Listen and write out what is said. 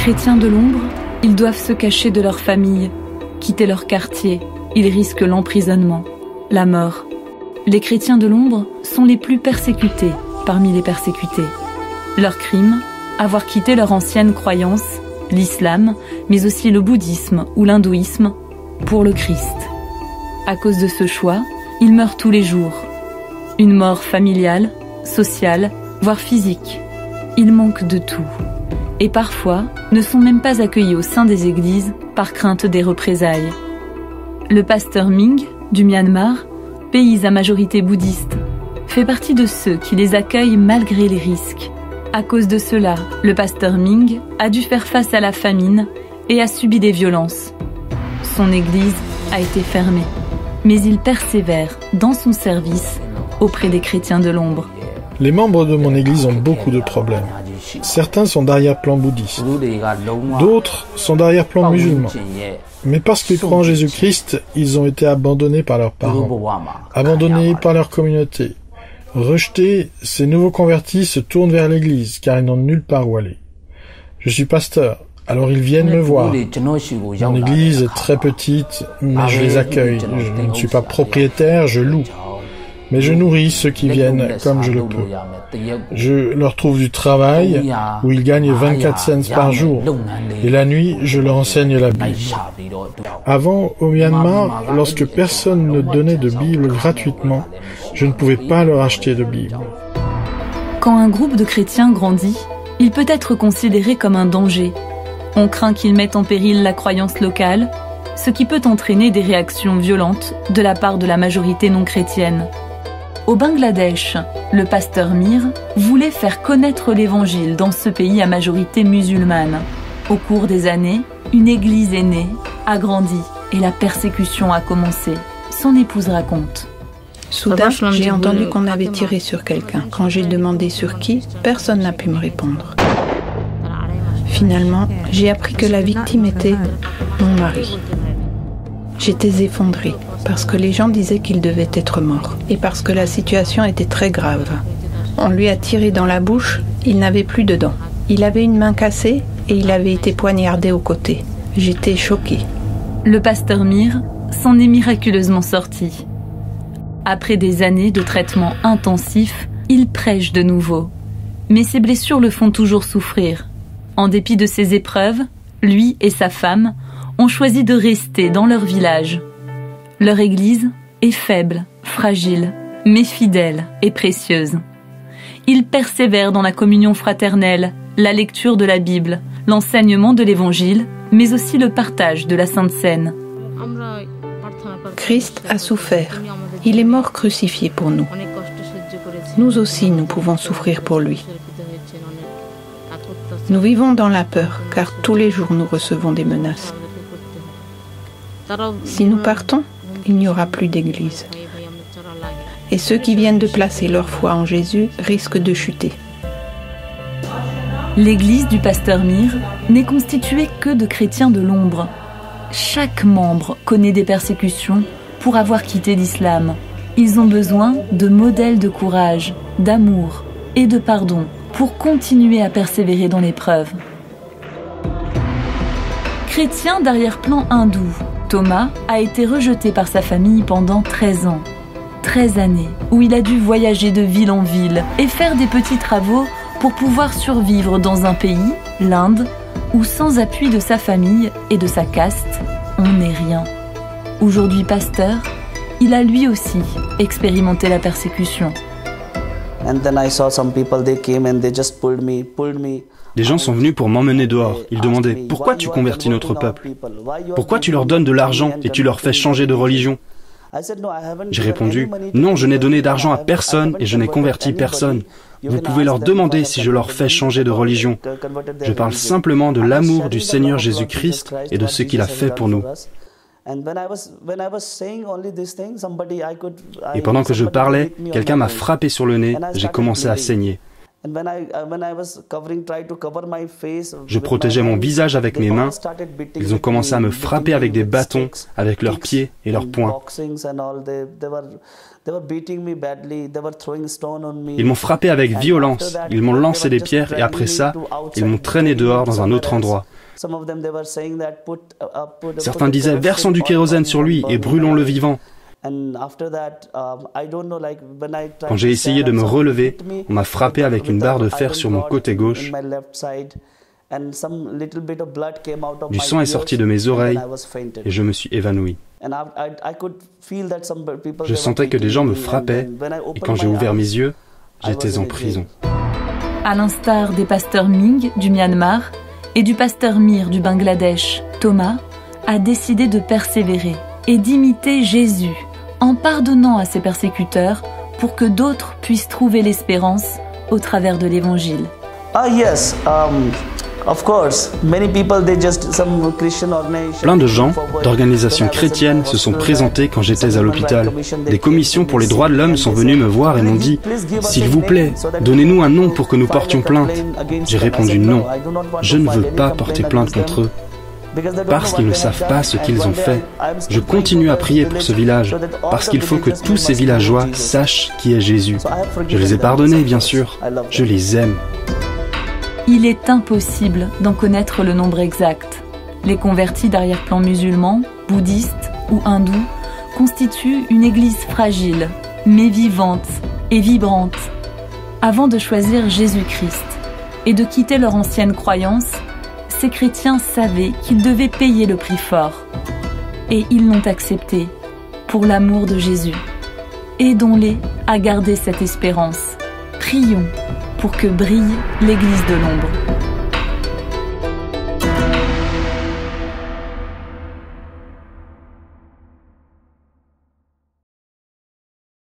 chrétiens de l'ombre, ils doivent se cacher de leur famille, quitter leur quartier, ils risquent l'emprisonnement, la mort. Les chrétiens de l'ombre sont les plus persécutés parmi les persécutés. Leur crime, avoir quitté leur ancienne croyance, l'islam, mais aussi le bouddhisme ou l'hindouisme, pour le Christ. À cause de ce choix, ils meurent tous les jours. Une mort familiale, sociale, voire physique. Ils manquent de tout. Et parfois, ne sont même pas accueillis au sein des églises par crainte des représailles. Le pasteur Ming, du Myanmar, pays à majorité bouddhiste, fait partie de ceux qui les accueillent malgré les risques. À cause de cela, le pasteur Ming a dû faire face à la famine et a subi des violences. Son église a été fermée, mais il persévère dans son service auprès des chrétiens de l'ombre. Les membres de mon église ont beaucoup de problèmes. Certains sont d'arrière-plan bouddhiste, d'autres sont d'arrière-plan musulman. Mais parce qu'ils croient en Jésus-Christ, ils ont été abandonnés par leurs parents, abandonnés par leur communauté. Rejetés, ces nouveaux convertis se tournent vers l'église car ils n'ont nulle part où aller. Je suis pasteur, alors ils viennent me voir. Mon église est très petite, mais je les accueille. Je ne suis pas propriétaire, je loue. Mais je nourris ceux qui viennent comme je le peux. Je leur trouve du travail où ils gagnent 24 cents par jour. Et la nuit, je leur enseigne la Bible. Avant, au Myanmar, lorsque personne ne donnait de Bible gratuitement, je ne pouvais pas leur acheter de Bible. Quand un groupe de chrétiens grandit, il peut être considéré comme un danger. On craint qu'il mette en péril la croyance locale, ce qui peut entraîner des réactions violentes de la part de la majorité non chrétienne. Au Bangladesh, le pasteur Mir voulait faire connaître l'évangile dans ce pays à majorité musulmane. Au cours des années, une église est née, a grandi et la persécution a commencé. Son épouse raconte. Soudain, j'ai entendu qu'on avait tiré sur quelqu'un. Quand j'ai demandé sur qui, personne n'a pu me répondre. Finalement, j'ai appris que la victime était mon mari. J'étais effondrée parce que les gens disaient qu'il devait être mort et parce que la situation était très grave. On lui a tiré dans la bouche, il n'avait plus de dents. Il avait une main cassée et il avait été poignardé au côté. J'étais choquée. Le pasteur Mir s'en est miraculeusement sorti. Après des années de traitement intensif, il prêche de nouveau. Mais ses blessures le font toujours souffrir. En dépit de ces épreuves, lui et sa femme ont choisi de rester dans leur village. Leur église est faible, fragile, mais fidèle et précieuse. Ils persévèrent dans la communion fraternelle, la lecture de la Bible, l'enseignement de l'Évangile, mais aussi le partage de la Sainte Seine. Christ a souffert. Il est mort crucifié pour nous. Nous aussi, nous pouvons souffrir pour lui. Nous vivons dans la peur, car tous les jours nous recevons des menaces. Si nous partons, il n'y aura plus d'église. Et ceux qui viennent de placer leur foi en Jésus risquent de chuter. L'église du pasteur Mir n'est constituée que de chrétiens de l'ombre. Chaque membre connaît des persécutions pour avoir quitté l'islam. Ils ont besoin de modèles de courage, d'amour et de pardon pour continuer à persévérer dans l'épreuve. Chrétien d'arrière-plan hindou, Thomas a été rejeté par sa famille pendant 13 ans. 13 années où il a dû voyager de ville en ville et faire des petits travaux pour pouvoir survivre dans un pays, l'Inde, où sans appui de sa famille et de sa caste, on n'est rien. Aujourd'hui pasteur, il a lui aussi expérimenté la persécution. Des gens sont venus pour m'emmener dehors. Ils demandaient « Pourquoi tu convertis notre peuple? Pourquoi tu leur donnes de l'argent et tu leur fais changer de religion ?» J'ai répondu « Non, je n'ai donné d'argent à personne et je n'ai converti personne. Vous pouvez leur demander si je leur fais changer de religion. Je parle simplement de l'amour du Seigneur Jésus-Christ et de ce qu'il a fait pour nous. » Et pendant que je parlais, quelqu'un m'a frappé sur le nez, j'ai commencé à saigner. Je protégeais mon visage avec mes mains. Ils ont commencé à me frapper avec des bâtons, avec leurs pieds et leurs poings. Ils m'ont frappé avec violence. Ils m'ont lancé des pierres et après ça, ils m'ont traîné dehors dans un autre endroit. Certains disaient « Versons du kérosène sur lui et brûlons-le vivant ». Quand j'ai essayé de me relever, on m'a frappé avec une barre de fer sur mon côté gauche. Du sang est sorti de mes oreilles et je me suis évanoui. Je sentais que des gens me frappaient et quand j'ai ouvert mes yeux, j'étais en prison. À l'instar des pasteurs Ming du Myanmar et du pasteur Mir du Bangladesh, Thomas a décidé de persévérer et d'imiter Jésus en pardonnant à ses persécuteurs pour que d'autres puissent trouver l'espérance au travers de l'Évangile. Plein de gens, d'organisations chrétiennes se sont présentés quand j'étais à l'hôpital. Des commissions pour les droits de l'homme sont venues me voir et m'ont dit « S'il vous plaît, donnez-nous un nom pour que nous portions plainte. » J'ai répondu « Non, je ne veux pas porter plainte contre eux. » Parce qu'ils ne savent pas ce qu'ils ont fait. Je continue à prier pour ce village, parce qu'il faut que tous ces villageois sachent qui est Jésus. Je les ai pardonnés, bien sûr. Je les aime. Il est impossible d'en connaître le nombre exact. Les convertis d'arrière-plan musulmans, bouddhistes ou hindous constituent une église fragile, mais vivante et vibrante. Avant de choisir Jésus-Christ et de quitter leur ancienne croyance, ces chrétiens savaient qu'ils devaient payer le prix fort. Et ils l'ont accepté pour l'amour de Jésus. Aidons-les à garder cette espérance. Prions pour que brille l'Église de l'ombre.